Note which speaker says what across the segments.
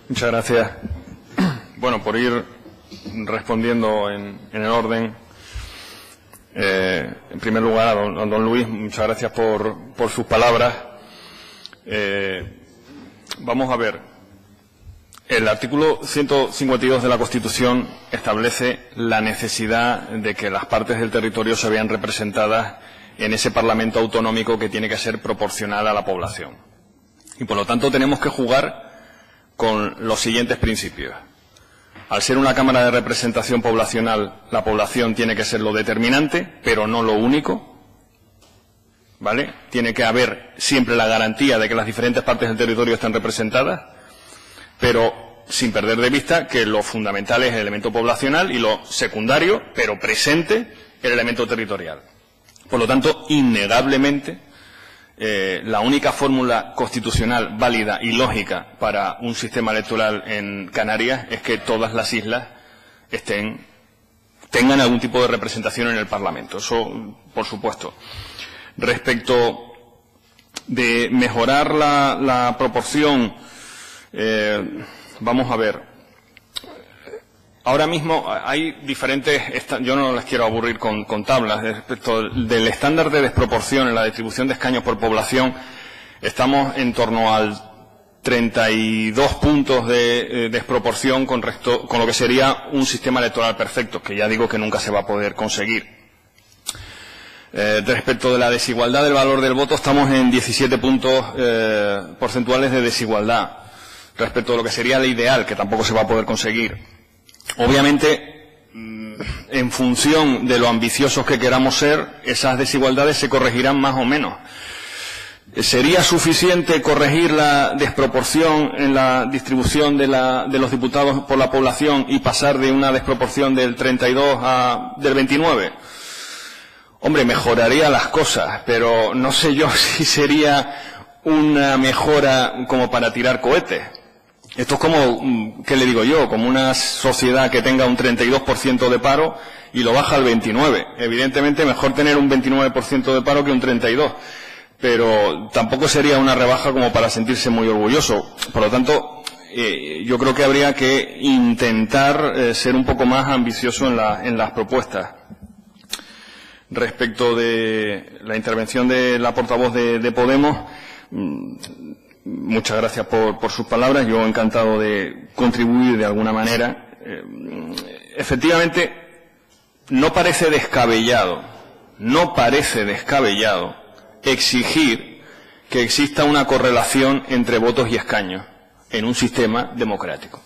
Speaker 1: Muchas gracias. Bueno, por ir respondiendo en el orden, en primer lugar a don Luis, muchas gracias por sus palabras. Vamos a ver. El artículo 152 de la Constitución establece la necesidad de que las partes del territorio se vean representadas en ese Parlamento autonómico que tiene que ser proporcional a la población. Y por lo tanto tenemos que jugar con los siguientes principios. Al ser una Cámara de representación poblacional, la población tiene que ser lo determinante, pero no lo único. ¿Vale? Tiene que haber siempre la garantía de que las diferentes partes del territorio estén representadas, pero sin perder de vista que lo fundamental es el elemento poblacional y lo secundario, pero presente, el elemento territorial. Por lo tanto, innegablemente, la única fórmula constitucional válida y lógica para un sistema electoral en Canarias es que todas las islas tengan algún tipo de representación en el Parlamento. Eso, por supuesto. Respecto de mejorar la proporción, vamos a ver. Ahora mismo hay diferentes, yo no les quiero aburrir con tablas, respecto del estándar de desproporción en la distribución de escaños por población, estamos en torno al 32 puntos de desproporción con lo que sería un sistema electoral perfecto, que ya digo que nunca se va a poder conseguir. Respecto de la desigualdad del valor del voto, estamos en 17 puntos porcentuales de desigualdad. Respecto a lo que sería el ideal, que tampoco se va a poder conseguir. Obviamente, en función de lo ambiciosos que queramos ser, esas desigualdades se corregirán más o menos. ¿Sería suficiente corregir la desproporción en la distribución de los diputados por la población y pasar de una desproporción del 32 del 29? Hombre, mejoraría las cosas, pero no sé yo si sería una mejora como para tirar cohetes. Esto es como, ¿qué le digo yo? Como una sociedad que tenga un 32% de paro y lo baja al 29%. Evidentemente, mejor tener un 29% de paro que un 32%. Pero tampoco sería una rebaja como para sentirse muy orgulloso. Por lo tanto, yo creo que habría que intentar ser un poco más ambicioso en las propuestas. Respecto de la intervención de la portavoz de Podemos, muchas gracias por sus palabras. Yo encantado de contribuir de alguna manera. Efectivamente, no parece descabellado exigir que exista una correlación entre votos y escaños en un sistema democrático.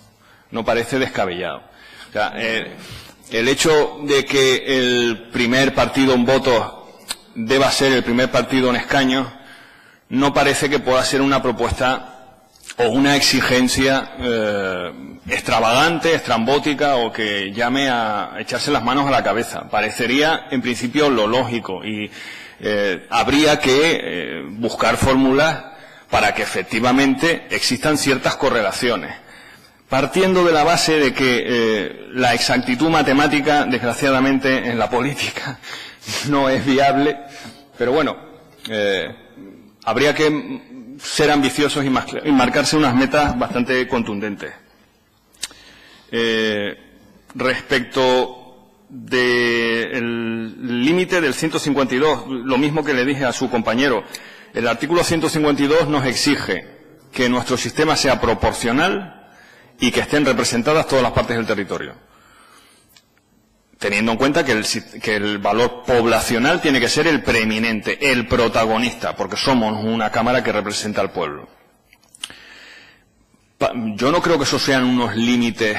Speaker 1: No parece descabellado. O sea, el hecho de que el primer partido en votos deba ser el primer partido en escaños no parece que pueda ser una propuesta o una exigencia extravagante, estrambótica o que llame a echarse las manos a la cabeza. Parecería, en principio, lo lógico y habría que buscar fórmulas para que efectivamente existan ciertas correlaciones. Partiendo de la base de que la exactitud matemática, desgraciadamente, en la política no es viable, pero bueno, habría que ser ambiciosos y marcarse unas metas bastante contundentes. Respecto del límite del 152, lo mismo que le dije a su compañero, el artículo 152 nos exige que nuestro sistema sea proporcional y que estén representadas todas las partes del territorio, teniendo en cuenta que el valor poblacional tiene que ser el preeminente, el protagonista, porque somos una Cámara que representa al pueblo. Yo no creo que esos sean unos límites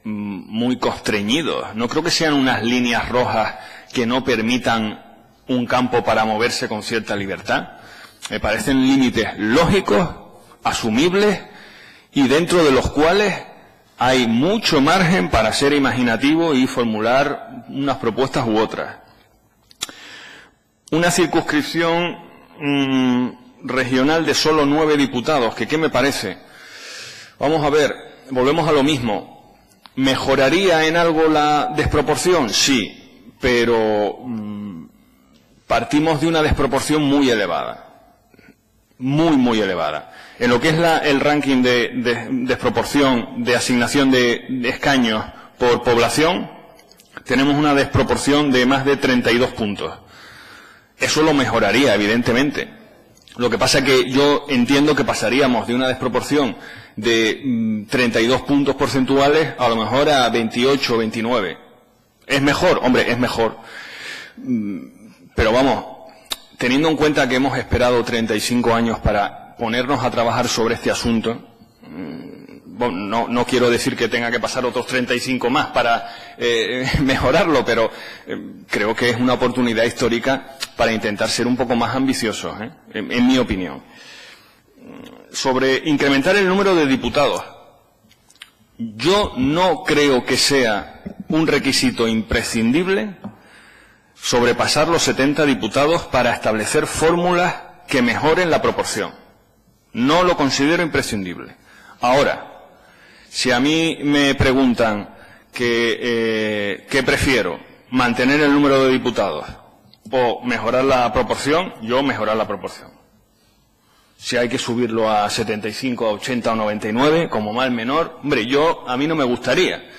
Speaker 1: muy constreñidos, no creo que sean unas líneas rojas que no permitan un campo para moverse con cierta libertad. Me parecen límites lógicos, asumibles, y dentro de los cuales hay mucho margen para ser imaginativo y formular unas propuestas u otras. Una circunscripción regional de solo 9 diputados, ¿qué me parece? Vamos a ver, volvemos a lo mismo. ¿Mejoraría en algo la desproporción? Sí, pero partimos de una desproporción muy elevada. muy elevada. En lo que es el ranking de desproporción de asignación de escaños por población, tenemos una desproporción de más de 32 puntos. Eso lo mejoraría, evidentemente. Lo que pasa es que yo entiendo que pasaríamos de una desproporción de 32 puntos porcentuales a lo mejor a 28 o 29. ¿Es mejor? Hombre, es mejor. Pero vamos, teniendo en cuenta que hemos esperado 35 años para ponernos a trabajar sobre este asunto, bueno, no quiero decir que tenga que pasar otros 35 más para mejorarlo, pero creo que es una oportunidad histórica para intentar ser un poco más ambiciosos, en mi opinión. Sobre incrementar el número de diputados, yo no creo que sea un requisito imprescindible sobrepasar los 70 diputados para establecer fórmulas que mejoren la proporción. No lo considero imprescindible. Ahora, si a mí me preguntan qué prefiero, mantener el número de diputados o mejorar la proporción, yo mejorar la proporción. Si hay que subirlo a 75, a 80 o 99, como mal menor, hombre, a mí no me gustaría.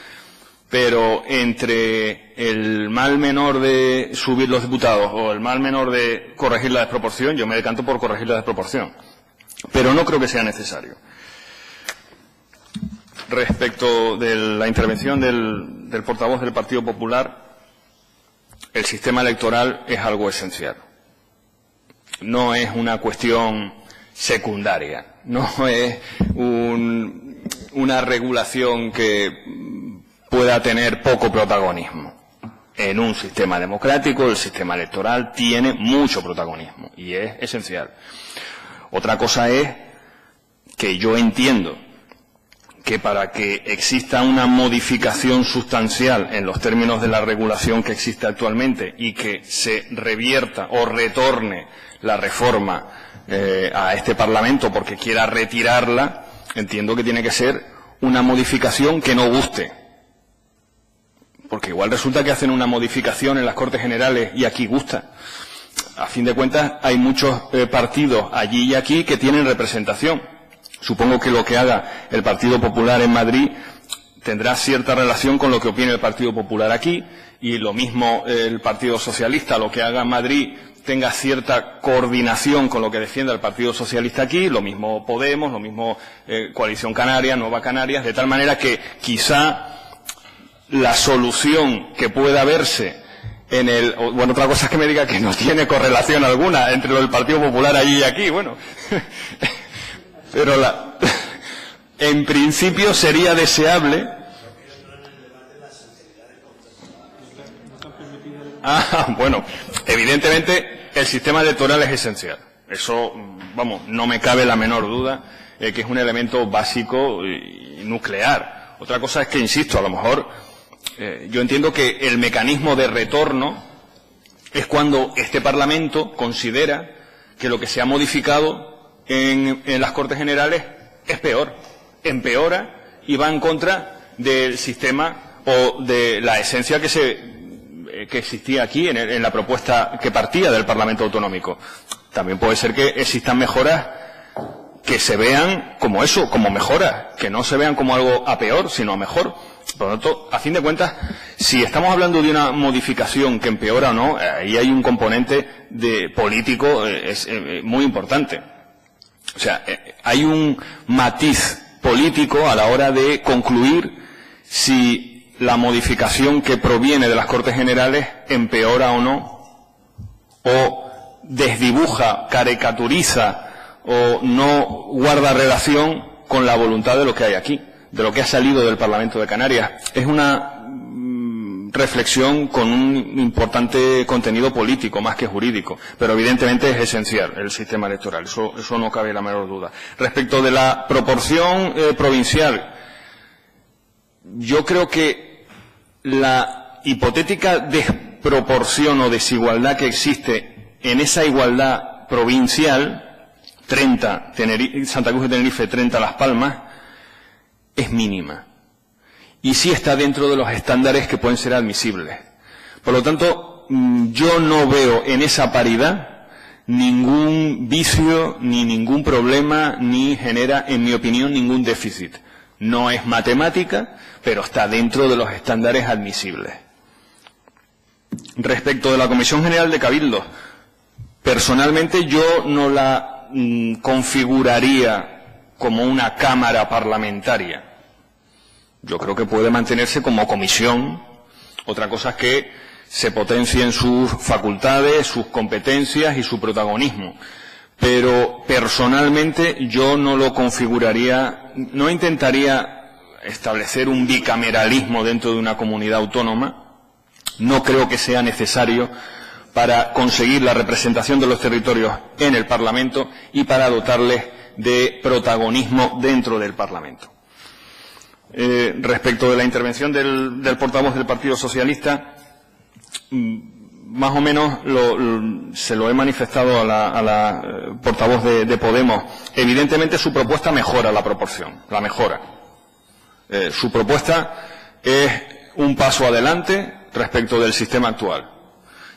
Speaker 1: Pero entre el mal menor de subir los diputados o el mal menor de corregir la desproporción, yo me decanto por corregir la desproporción. Pero no creo que sea necesario. Respecto de la intervención del portavoz del Partido Popular, el sistema electoral es algo esencial. No es una cuestión secundaria, no es una regulación que pueda tener poco protagonismo. En un sistema democrático, el sistema electoral tiene mucho protagonismo y es esencial. Otra cosa es que yo entiendo que para que exista una modificación sustancial en los términos de la regulación que existe actualmente y que se revierta o retorne la reforma a este Parlamento porque quiera retirarla, entiendo que tiene que ser una modificación que no guste. Porque igual resulta que hacen una modificación en las Cortes Generales y aquí gusta. A fin de cuentas, hay muchos partidos allí y aquí que tienen representación. Supongo que lo que haga el Partido Popular en Madrid tendrá cierta relación con lo que opine el Partido Popular aquí, y lo mismo el Partido Socialista, lo que haga en Madrid tenga cierta coordinación con lo que defienda el Partido Socialista aquí, lo mismo Podemos, lo mismo Coalición Canaria, Nueva Canarias, de tal manera que quizá la solución que pueda verse bueno, otra cosa es que me diga que no tiene correlación alguna entre lo del Partido Popular allí y aquí, bueno. Pero en principio sería deseable. Bueno, evidentemente el sistema electoral es esencial. Eso, vamos, no me cabe la menor duda que es un elemento básico y nuclear. Otra cosa es que, insisto, a lo mejor yo entiendo que el mecanismo de retorno es cuando este Parlamento considera que lo que se ha modificado en las Cortes Generales es peor, empeora y va en contra del sistema o de la esencia que existía aquí en la propuesta que partía del Parlamento Autonómico. También puede ser que existan mejoras que se vean como eso, como mejoras, que no se vean como algo a peor, sino a mejor. Por lo tanto, a fin de cuentas, si estamos hablando de una modificación que empeora o no, ahí hay un componente político muy importante. O sea, hay un matiz político a la hora de concluir si la modificación que proviene de las Cortes Generales empeora o no, o desdibuja, caricaturiza o no guarda relación con la voluntad de lo que hay aquí, de lo que ha salido del Parlamento de Canarias. Es una reflexión con un importante contenido político más que jurídico, pero evidentemente es esencial el sistema electoral, eso no cabe la menor duda. Respecto de la proporción provincial, yo creo que la hipotética desproporción o desigualdad que existe en esa igualdad provincial, 30 Santa Cruz de Tenerife, 30 Las Palmas, es mínima. Y sí está dentro de los estándares que pueden ser admisibles. Por lo tanto, yo no veo en esa paridad ningún vicio, ni ningún problema, ni genera, en mi opinión, ningún déficit. No es matemática, pero está dentro de los estándares admisibles. Respecto de la Comisión General de Cabildos, personalmente yo no la configuraría como una cámara parlamentaria. Yo creo que puede mantenerse como comisión. Otra cosa es que se potencien sus facultades, sus competencias y su protagonismo. Pero personalmente yo no lo configuraría, no intentaría establecer un bicameralismo dentro de una comunidad autónoma. No creo que sea necesario para conseguir la representación de los territorios en el Parlamento y para dotarles de protagonismo dentro del Parlamento. Respecto de la intervención del portavoz del Partido Socialista, más o menos se lo he manifestado a la portavoz de Podemos. Evidentemente su propuesta mejora la proporción, la mejora. Su propuesta es un paso adelante respecto del sistema actual.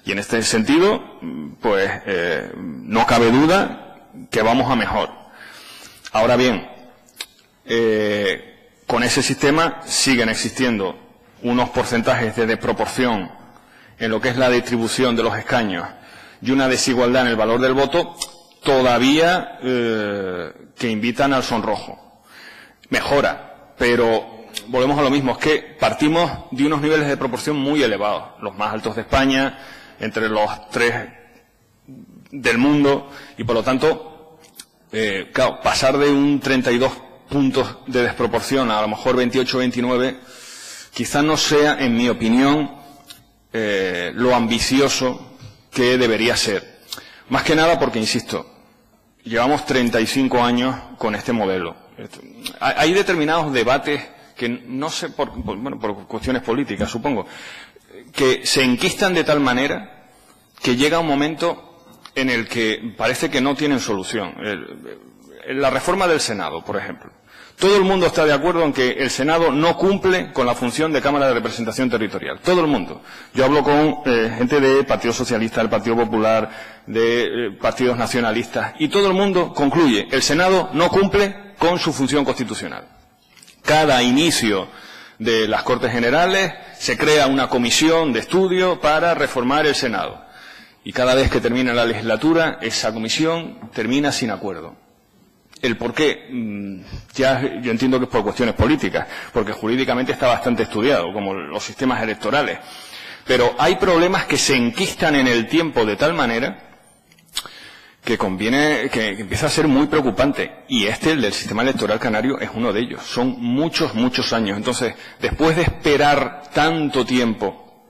Speaker 1: Y en este sentido, pues no cabe duda que vamos a mejor. Ahora bien, con ese sistema siguen existiendo unos porcentajes de desproporción en lo que es la distribución de los escaños y una desigualdad en el valor del voto todavía que invitan al sonrojo. Mejora, pero volvemos a lo mismo, es que partimos de unos niveles de proporción muy elevados, los más altos de España, entre los 3 del mundo, y por lo tanto, claro, pasar de un 32 puntos de desproporción a lo mejor 28 o 29, quizás no sea, en mi opinión, lo ambicioso que debería ser. Más que nada porque, insisto, llevamos 35 años con este modelo. Hay determinados debates que no sé, por cuestiones políticas, supongo, que se enquistan de tal manera que llega un momento en el que parece que no tienen solución. La reforma del Senado, por ejemplo. Todo el mundo está de acuerdo en que el Senado no cumple con la función de Cámara de Representación Territorial. Todo el mundo. Yo hablo con gente del Partido Socialista, del Partido Popular, de partidos nacionalistas, y todo el mundo concluye: el Senado no cumple con su función constitucional. Cada inicio de las Cortes Generales se crea una comisión de estudio para reformar el Senado. Y cada vez que termina la legislatura, esa comisión termina sin acuerdo. El por qué, ya yo entiendo que es por cuestiones políticas, porque jurídicamente está bastante estudiado, como los sistemas electorales. Pero hay problemas que se enquistan en el tiempo de tal manera que empieza a ser muy preocupante. Y el del sistema electoral canario, es uno de ellos. Son muchos, muchos años. Entonces, después de esperar tanto tiempo,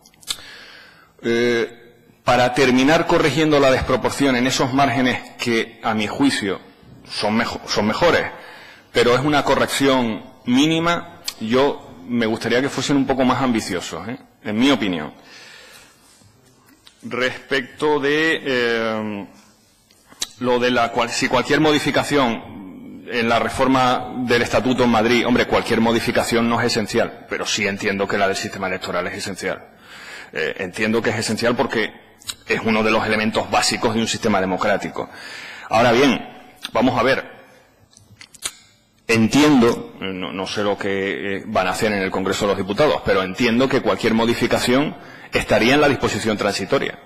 Speaker 1: para terminar corrigiendo la desproporción en esos márgenes que, a mi juicio, son mejores, pero es una corrección mínima, yo me gustaría que fuesen un poco más ambiciosos, en mi opinión. Respecto de lo de si cualquier modificación en la reforma del Estatuto en Madrid, hombre, cualquier modificación no es esencial, pero sí entiendo que la del sistema electoral es esencial. Entiendo que es esencial porque es uno de los elementos básicos de un sistema democrático. Ahora bien, vamos a ver, entiendo, no sé lo que van a hacer en el Congreso de los Diputados, pero entiendo que cualquier modificación estaría en la disposición transitoria.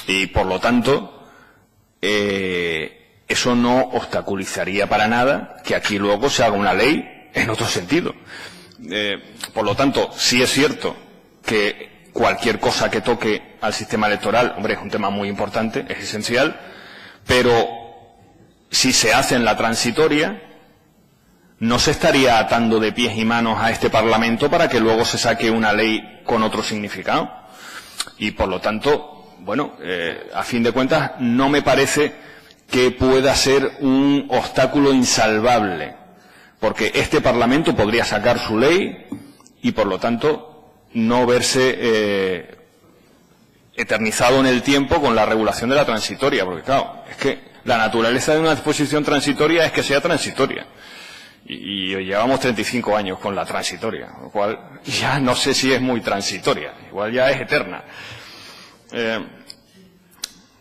Speaker 1: Y, por lo tanto, eso no obstaculizaría para nada que aquí luego se haga una ley en otro sentido. Por lo tanto, sí es cierto que cualquier cosa que toque al sistema electoral, hombre, es un tema muy importante, es esencial, pero si se hace en la transitoria, no se estaría atando de pies y manos a este Parlamento para que luego se saque una ley con otro significado. Y, por lo tanto, bueno, a fin de cuentas, no me parece que pueda ser un obstáculo insalvable, porque este Parlamento podría sacar su ley y, por lo tanto, no verse eternizado en el tiempo con la regulación de la transitoria, porque, claro, es que la naturaleza de una disposición transitoria es que sea transitoria. Y llevamos 35 años con la transitoria, lo cual ya no sé si es muy transitoria, igual ya es eterna.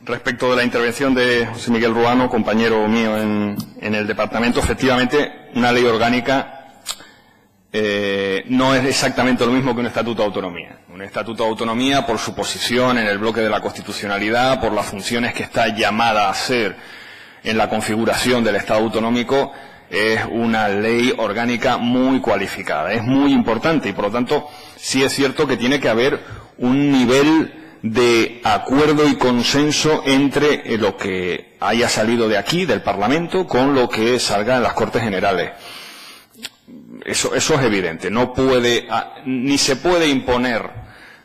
Speaker 1: Respecto de la intervención de José Miguel Ruano, compañero mío en el departamento, efectivamente, una ley orgánica no es exactamente lo mismo que un estatuto de autonomía. Un estatuto de autonomía, por su posición en el bloque de la constitucionalidad, por las funciones que está llamada a hacer en la configuración del Estado autonómico, es una ley orgánica muy cualificada, es muy importante y, por lo tanto, sí es cierto que tiene que haber un nivel de acuerdo y consenso entre lo que haya salido de aquí, del Parlamento, con lo que salga en las Cortes Generales. Eso es evidente. No puede, ni se puede imponer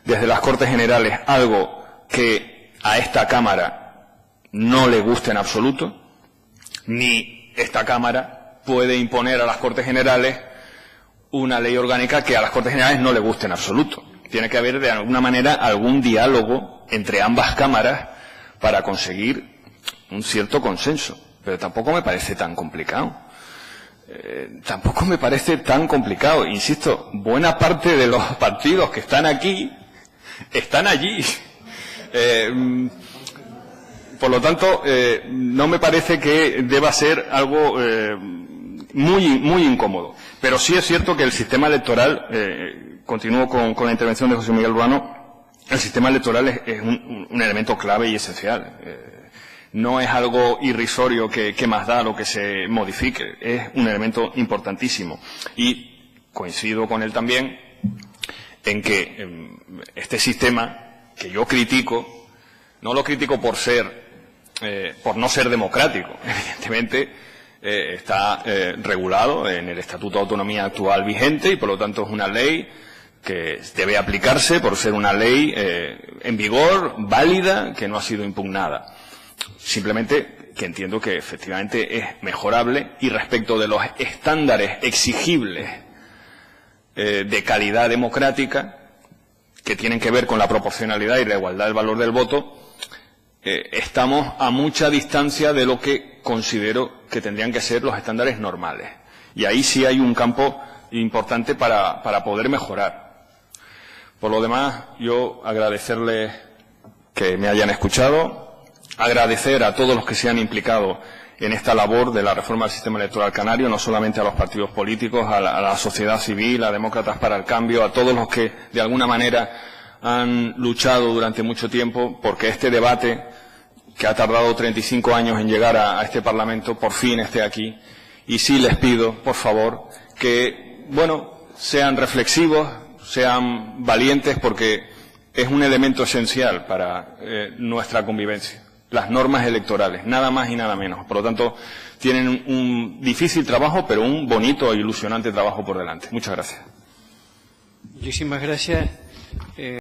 Speaker 1: desde las Cortes Generales algo que a esta Cámara no le guste en absoluto, ni esta Cámara puede imponer a las Cortes Generales una ley orgánica que a las Cortes Generales no le guste en absoluto. Tiene que haber, de alguna manera, algún diálogo entre ambas cámaras para conseguir un cierto consenso. Pero tampoco me parece tan complicado. Tampoco me parece tan complicado. Insisto, buena parte de los partidos que están aquí están allí. Por lo tanto, no me parece que deba ser algo muy incómodo. Pero sí es cierto que el sistema electoral, continúo con la intervención de José Miguel Ruano, el sistema electoral es un elemento clave y esencial. No es algo irrisorio que más da lo que se modifique, es un elemento importantísimo. Y coincido con él también en que este sistema, que yo critico, no lo critico por no ser democrático, evidentemente, está regulado en el Estatuto de Autonomía actual vigente y, por lo tanto, es una ley que debe aplicarse por ser una ley en vigor, válida, que no ha sido impugnada. Simplemente que entiendo que efectivamente es mejorable y respecto de los estándares exigibles de calidad democrática que tienen que ver con la proporcionalidad y la igualdad del valor del voto, estamos a mucha distancia de lo que considero que tendrían que ser los estándares normales. Y ahí sí hay un campo importante para poder mejorar. Por lo demás, yo agradecerles que me hayan escuchado, agradecer a todos los que se han implicado en esta labor de la reforma del sistema electoral canario, no solamente a los partidos políticos, a la sociedad civil, a Demócratas para el Cambio, a todos los que de alguna manera han luchado durante mucho tiempo porque este debate, que ha tardado 35 años en llegar a este Parlamento, por fin esté aquí. Y sí les pido, por favor, que, sean reflexivos, sean valientes, porque es un elemento esencial para nuestra convivencia. Las normas electorales, nada más y nada menos. Por lo tanto, tienen un difícil trabajo, pero un bonito e ilusionante trabajo por delante. Muchas gracias.
Speaker 2: Muchísimas gracias.